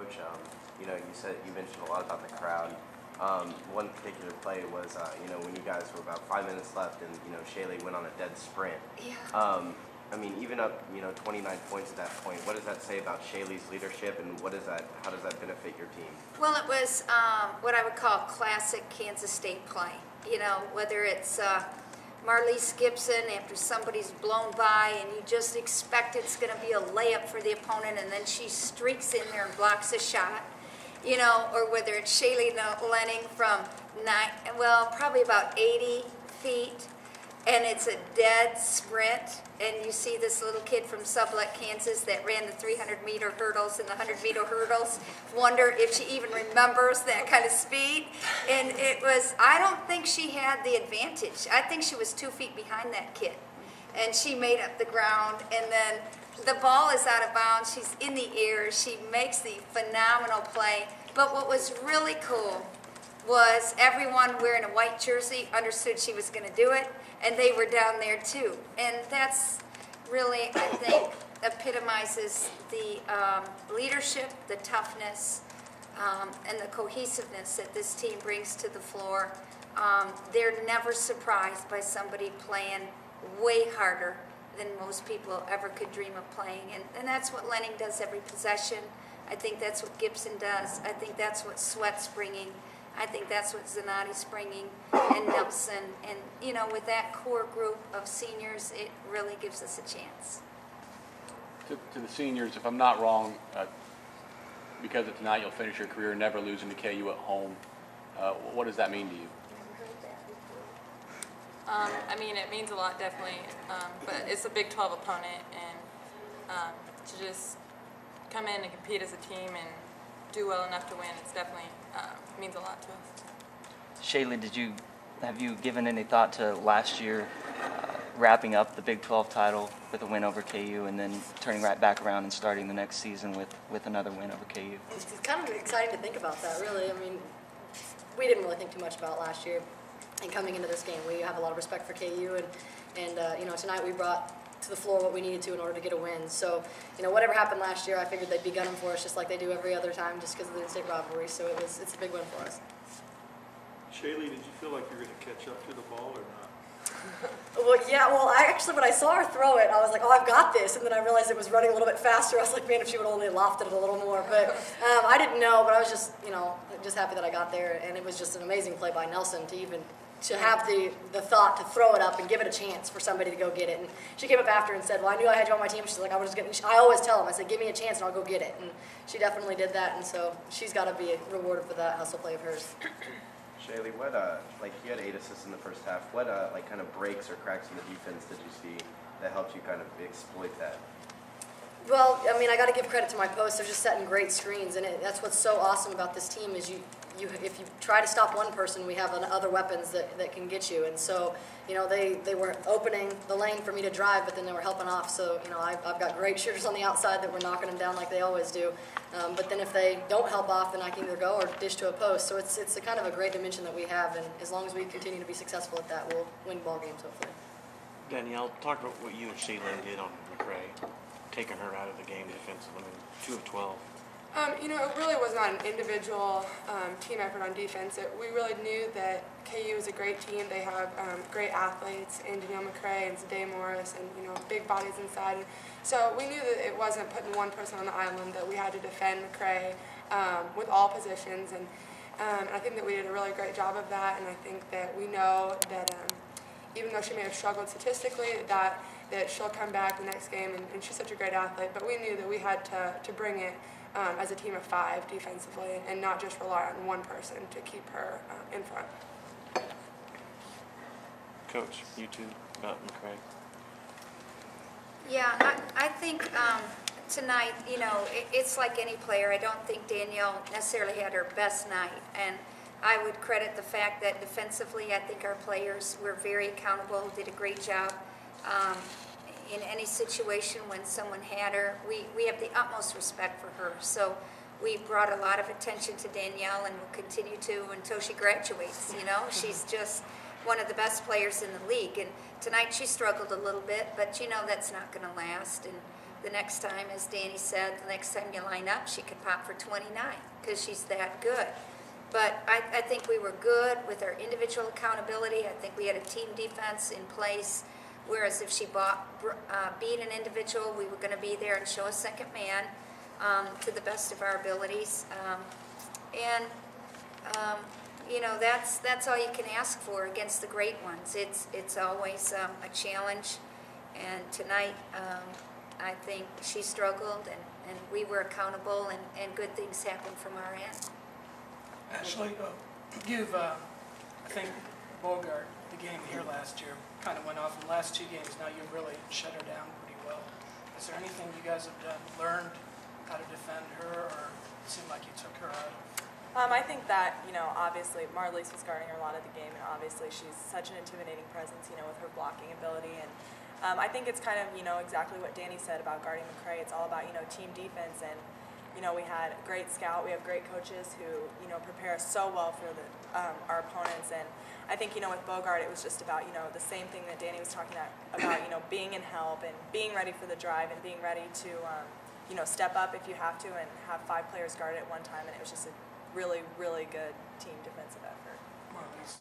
Coach, you mentioned a lot about the crowd. One particular play was, when you guys were about 5 minutes left and, Shaylee went on a dead sprint. Yeah. Even up, 29 points at that point, what does that say about Shaylee's leadership, and how does that benefit your team? Well, it was what I would call classic Kansas State play. Whether it's Marlise Gibson after somebody's blown by and you just expect it's going to be a layup for the opponent, and then she streaks in there and blocks a shot. Or whether it's Shaylee Lenning from probably about 80 feet, and it's a dead sprint, and you see this little kid from Sublette, Kansas that ran the 300-meter hurdles and the 100-meter hurdles, wonder if she even remembers that kind of speed. And I don't think she had the advantage. I think she was 2 feet behind that kid, and she made up the ground, and then the ball is out of bounds. She's in the air. She makes the phenomenal play. But what was really cool was everyone wearing a white jersey understood she was going to do it, and they were down there too. And that's really, I think, epitomizes the leadership, the toughness, and the cohesiveness that this team brings to the floor. They're never surprised by somebody playing way harder than most people ever could dream of playing. And that's what Lenning does every possession. I think that's what Gibson does. I think that's what Sweat's bringing. I think that's what Zanotti's bringing, and Nelson. And, with that core group of seniors, it really gives us a chance. To the seniors, if I'm not wrong, because of tonight you'll finish your career never losing to KU at home. What does that mean to you? It means a lot, definitely, but it's a Big 12 opponent, and to just come in and compete as a team and do well enough to win, it's definitely means a lot to us. Shaylee, have you given any thought to last year wrapping up the Big 12 title with a win over KU and then turning right back around and starting the next season with another win over KU? It's kind of exciting to think about that, really. We didn't really think too much about last year. And coming into this game, we have a lot of respect for KU, and tonight we brought to the floor what we needed to in order to get a win. So, whatever happened last year, I figured they'd be gunning for us just like they do every other time, just because of the in-state rivalry. So it's a big win for us. Shaylee, did you feel like you were going to catch up to the ball or not? When I saw her throw it, I was like, oh, I've got this. And then I realized it was running a little bit faster. I was like, man, if she would only lofted it a little more. But I didn't know, but I was just happy that I got there. And it was just an amazing play by Nelson to have the thought to throw it up and give it a chance for somebody to go get it. And she came up after and said, well, I knew I had you on my team. She's like, I always tell them, I said, give me a chance and I'll go get it. And she definitely did that. And so she's got to be rewarded for that hustle play of hers. Shaylee, you had 8 assists in the first half. What kind of breaks or cracks in the defense did you see that helped you kind of exploit that? Well, I got to give credit to my posts. They're just setting great screens, and that's what's so awesome about this team is if you try to stop one person, we have other weapons that can get you. And so, they were opening the lane for me to drive, but then they were helping off. So, I've got great shooters on the outside that were knocking them down like they always do. But then if they don't help off, then I can either go or dish to a post. So it's a kind of a great dimension that we have, and as long as we continue to be successful at that, we'll win ball games hopefully. Danielle, talk about what you and Shaylee did on McCray, taking her out of the game defensively, 2 of 12. It really was not an individual team effort on defense. We really knew that KU is a great team. They have great athletes in Danielle McCray and Zayday Morris and, big bodies inside. And so we knew that it wasn't putting one person on the island, that we had to defend McCray with all positions. And I think that we did a really great job of that. And I think that we know that even though she may have struggled statistically, that she'll come back the next game. And she's such a great athlete. But we knew that we had to bring it as a team of 5 defensively and not just rely on one person to keep her in front. Coach, you too, about McCray. Yeah, I think tonight, it's like any player. I don't think Danielle necessarily had her best night. And I would credit the fact that defensively, I think our players were very accountable, did a great job. In any situation when someone had her, we have the utmost respect for her. So we brought a lot of attention to Danielle and will continue to until she graduates. She's just one of the best players in the league. And tonight she struggled a little bit, but that's not going to last. And the next time, as Danny said, the next time you line up, she could pop for 29 because she's that good. But I think we were good with our individual accountability. I think we had a team defense in place, whereas if she beat an individual, we were going to be there and show a second man to the best of our abilities. You know, that's all you can ask for against the great ones. It's always a challenge, and tonight I think she struggled, and we were accountable, and good things happened from our end. Ashley, you've, I think, Bogart, the game here last year, kind of went off in the last 2 games. Now you've really shut her down pretty well. Is there anything you guys have done, learned how to defend her, or it seemed like you took her out of? I think that, you know, obviously Marlies was guarding her a lot of the game, and obviously she's such an intimidating presence, you know, with her blocking ability. And I think it's kind of, you know, exactly what Danny said about guarding McCray. It's all about, you know, team defense. And, you know, we had a great scout. We have great coaches who, you know, prepare us so well for our opponents. And I think, you know, with Bogart, it was just about, you know, the same thing that Danny was talking about, you know, being in help and being ready for the drive and being ready to, you know, step up if you have to and have 5 players guard at one time. And it was just a really, really good team defensive effort. Marlies